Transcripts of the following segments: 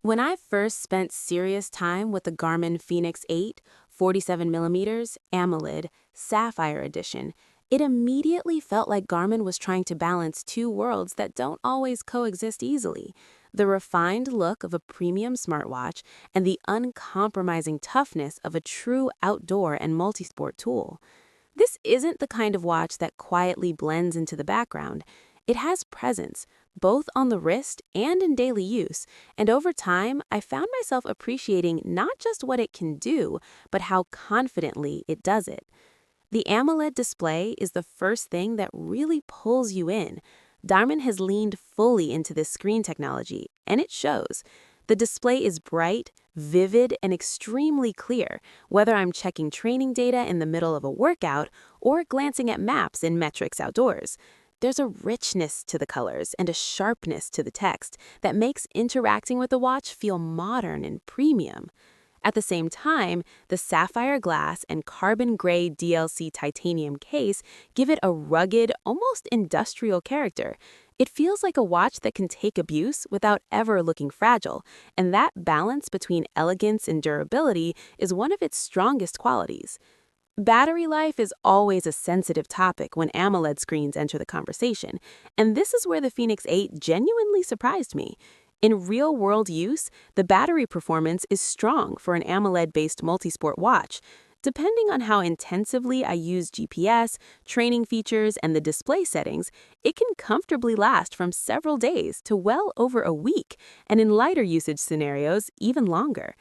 When I first spent serious time with the Garmin fēnix 8 47mm AMOLED Sapphire Edition, it immediately felt like Garmin was trying to balance two worlds that don't always coexist easily: the refined look of a premium smartwatch and the uncompromising toughness of a true outdoor and multisport tool. This isn't the kind of watch that quietly blends into the background. It has presence, both on the wrist and in daily use, and over time, I found myself appreciating not just what it can do, but how confidently it does it. The AMOLED display is the first thing that really pulls you in. Garmin has leaned fully into this screen technology, and it shows. The display is bright, vivid, and extremely clear, whether I'm checking training data in the middle of a workout or glancing at maps in metrics outdoors. There's a richness to the colors and a sharpness to the text that makes interacting with the watch feel modern and premium. At the same time, the sapphire glass and carbon gray DLC titanium case give it a rugged, almost industrial character. It feels like a watch that can take abuse without ever looking fragile, and that balance between elegance and durability is one of its strongest qualities. Battery life is always a sensitive topic when AMOLED screens enter the conversation, and this is where the fēnix 8 genuinely surprised me. In real-world use, the battery performance is strong for an AMOLED-based multisport watch. Depending on how intensively I use GPS, training features, and the display settings, it can comfortably last from several days to well over a week, and in lighter usage scenarios, even longer.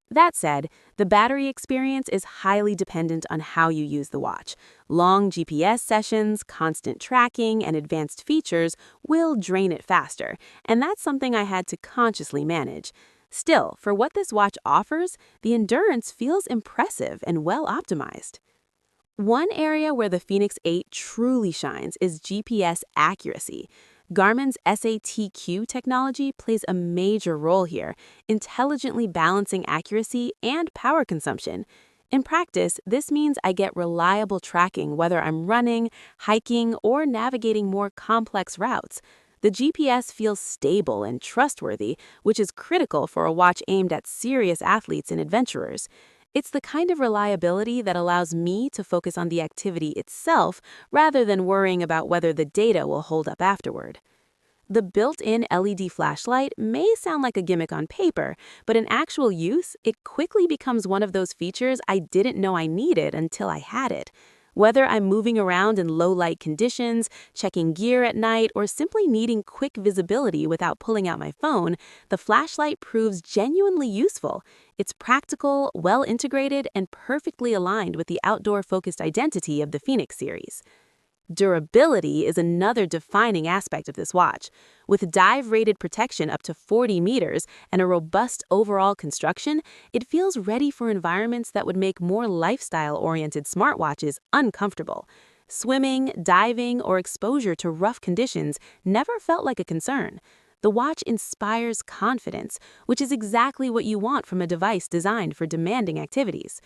That said, the battery experience is highly dependent on how you use the watch. Long GPS sessions, constant tracking, and advanced features will drain it faster, and that's something I had to consciously manage. Still, for what this watch offers, the endurance feels impressive and well optimized. One area where the fēnix 8 truly shines is GPS accuracy. Garmin's SATQ technology plays a major role here, intelligently balancing accuracy and power consumption. In practice, this means I get reliable tracking whether I'm running, hiking, or navigating more complex routes. The GPS feels stable and trustworthy, which is critical for a watch aimed at serious athletes and adventurers. It's the kind of reliability that allows me to focus on the activity itself rather than worrying about whether the data will hold up afterward. The built-in LED flashlight may sound like a gimmick on paper, but in actual use, it quickly becomes one of those features I didn't know I needed until I had it. Whether I'm moving around in low-light conditions, checking gear at night, or simply needing quick visibility without pulling out my phone, the flashlight proves genuinely useful. It's practical, well-integrated, and perfectly aligned with the outdoor-focused identity of the fēnix series. Durability is another defining aspect of this watch. With dive-rated protection up to 40 meters and a robust overall construction, it feels ready for environments that would make more lifestyle-oriented smartwatches uncomfortable. Swimming, diving, or exposure to rough conditions never felt like a concern. The watch inspires confidence, which is exactly what you want from a device designed for demanding activities.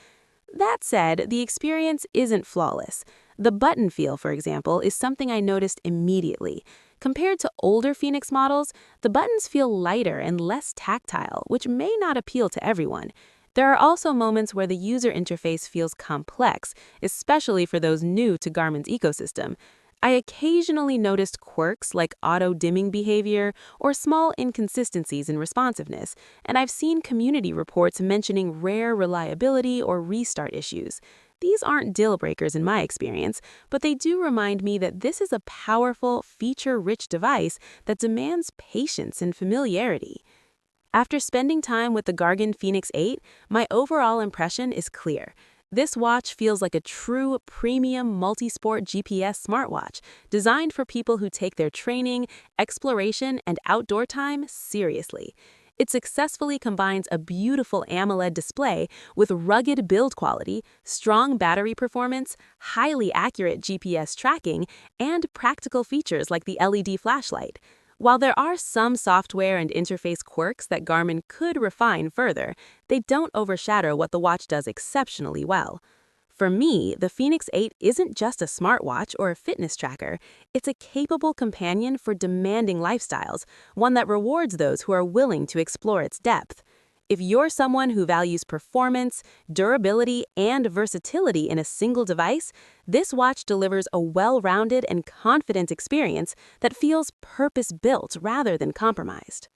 That said, the experience isn't flawless. The button feel, for example, is something I noticed immediately. Compared to older fēnix models, the buttons feel lighter and less tactile, which may not appeal to everyone. There are also moments where the user interface feels complex, especially for those new to Garmin's ecosystem. I occasionally noticed quirks like auto-dimming behavior or small inconsistencies in responsiveness, and I've seen community reports mentioning rare reliability or restart issues. These aren't deal-breakers in my experience, but they do remind me that this is a powerful, feature-rich device that demands patience and familiarity. After spending time with the Garmin fēnix 8, my overall impression is clear. This watch feels like a true premium multisport GPS smartwatch, designed for people who take their training, exploration, and outdoor time seriously. It successfully combines a beautiful AMOLED display with rugged build quality, strong battery performance, highly accurate GPS tracking, and practical features like the LED flashlight. While there are some software and interface quirks that Garmin could refine further, they don't overshadow what the watch does exceptionally well. For me, the fēnix 8 isn't just a smartwatch or a fitness tracker. It's a capable companion for demanding lifestyles, one that rewards those who are willing to explore its depth. If you're someone who values performance, durability, and versatility in a single device, this watch delivers a well-rounded and confident experience that feels purpose-built rather than compromised.